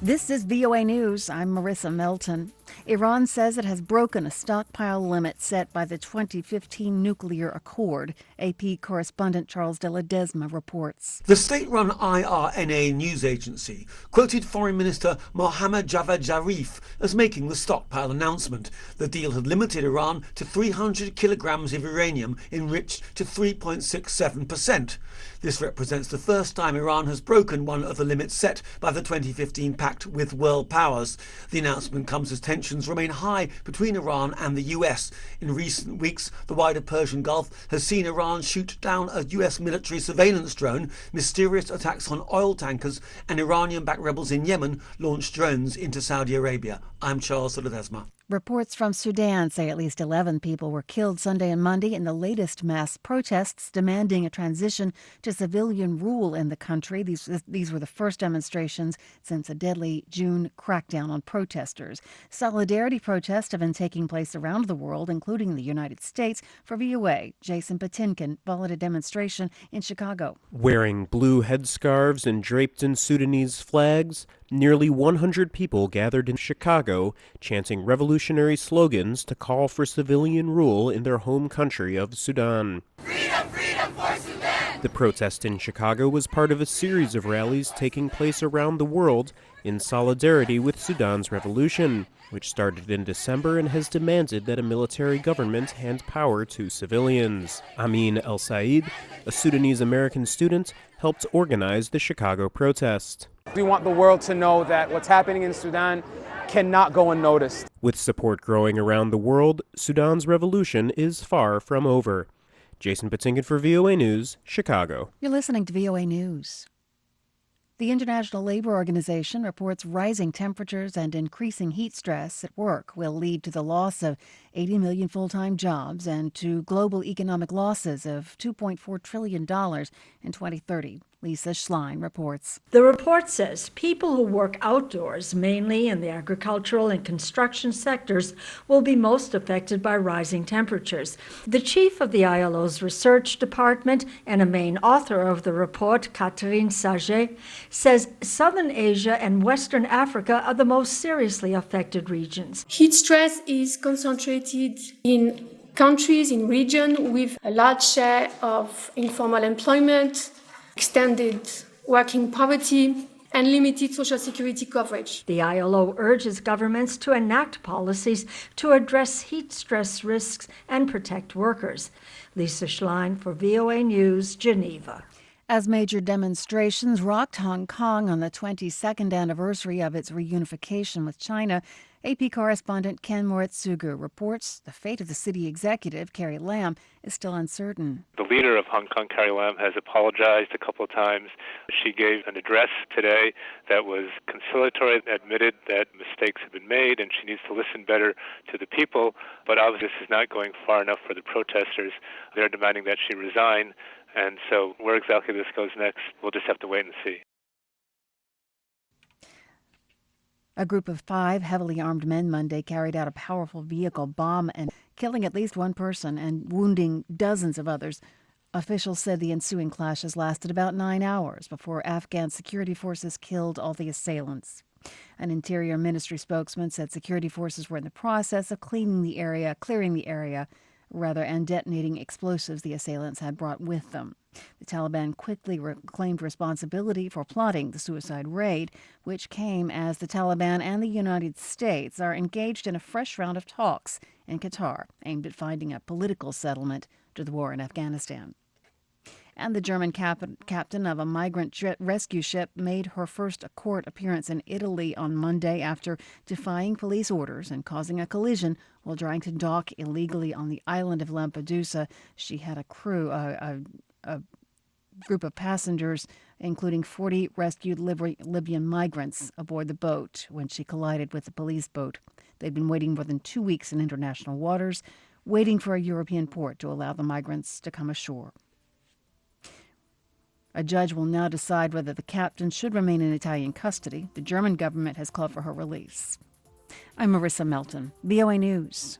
This is VOA News. I'm Marissa Melton. Iran says it has broken a stockpile limit set by the 2015 nuclear accord. AP correspondent Charles de Ledesma reports. The state-run IRNA news agency quoted Foreign Minister Mohammad Javad Zarif as making the stockpile announcement. The deal had limited Iran to 300 kilograms of uranium enriched to 3.67%. This represents the first time Iran has broken one of the limits set by the 2015 pact with world powers. The announcement comes as tensions remain high between Iran and the US. In recent weeks, the wider Persian Gulf has seen Iran shoot down a US military surveillance drone, mysterious attacks on oil tankers, and Iranian-backed rebels in Yemen launched drones into Saudi Arabia. I'm Charles de Ledesma. Reports from Sudan say at least 11 people were killed Sunday and Monday in the latest mass protests demanding a transition to civilian rule in the country. These were the first demonstrations since a deadly June crackdown on protesters. Solidarity protests have been taking place around the world, including the United States. For VOA, Jason Patinkin followed a demonstration in Chicago. Wearing blue headscarves and draped in Sudanese flags, nearly 100 people gathered in Chicago, chanting revolutionary slogans to call for civilian rule in their home country of Sudan. Freedom, freedom for Sudan! The protest in Chicago was part of a series of rallies taking place around the world in solidarity with Sudan's revolution, which started in December and has demanded that a military government hand power to civilians. Amin El Said, a Sudanese-American student, helped organize the Chicago protest. We want the world to know that what's happening in Sudan cannot go unnoticed. With support growing around the world, Sudan's revolution is far from over. Jason Patinkin for VOA News, Chicago. You're listening to VOA News. The International Labor Organization reports rising temperatures and increasing heat stress at work will lead to the loss of 80 million full-time jobs and to global economic losses of $2.4 trillion in 2030. Lisa Schlein reports. The report says people who work outdoors, mainly in the agricultural and construction sectors, will be most affected by rising temperatures. The chief of the ILO's research department and a main author of the report, Catherine Saget, says Southern Asia and Western Africa are the most seriously affected regions. Heat stress is concentrated in countries, in regions with a large share of informal employment, extended working poverty, and limited social security coverage. The ILO urges governments to enact policies to address heat stress risks and protect workers. Lisa Schlein for VOA News, Geneva. As major demonstrations rocked Hong Kong on the 22nd anniversary of its reunification with China, AP correspondent Ken Moritsugu reports the fate of the city executive, Carrie Lam, is still uncertain. The leader of Hong Kong, Carrie Lam, has apologized a couple of times. She gave an address today that was conciliatory, admitted that mistakes have been made, and she needs to listen better to the people. But obviously this is not going far enough for the protesters. They're demanding that she resign. And so where exactly this goes next, we'll just have to wait and see. A group of 5 heavily armed men Monday carried out a powerful vehicle bomb and killing at least one person and wounding dozens of others. Officials said the ensuing clashes lasted about 9 hours before Afghan security forces killed all the assailants. An Interior Ministry spokesman said security forces were in the process of clearing the area, and detonating explosives the assailants had brought with them. The Taliban quickly claimed responsibility for plotting the suicide raid, which came as the Taliban and the United States are engaged in a fresh round of talks in Qatar aimed at finding a political settlement to the war in Afghanistan. And the German captain of a migrant rescue ship made her first court appearance in Italy on Monday after defying police orders and causing a collision while trying to dock illegally on the island of Lampedusa. She had a crew, a group of passengers, including 40 rescued Libyan migrants aboard the boat when she collided with the police boat. They'd been waiting more than 2 weeks in international waters, waiting for a European port to allow the migrants to come ashore. A judge will now decide whether the captain should remain in Italian custody. The German government has called for her release. I'm Marissa Melton, VOA News.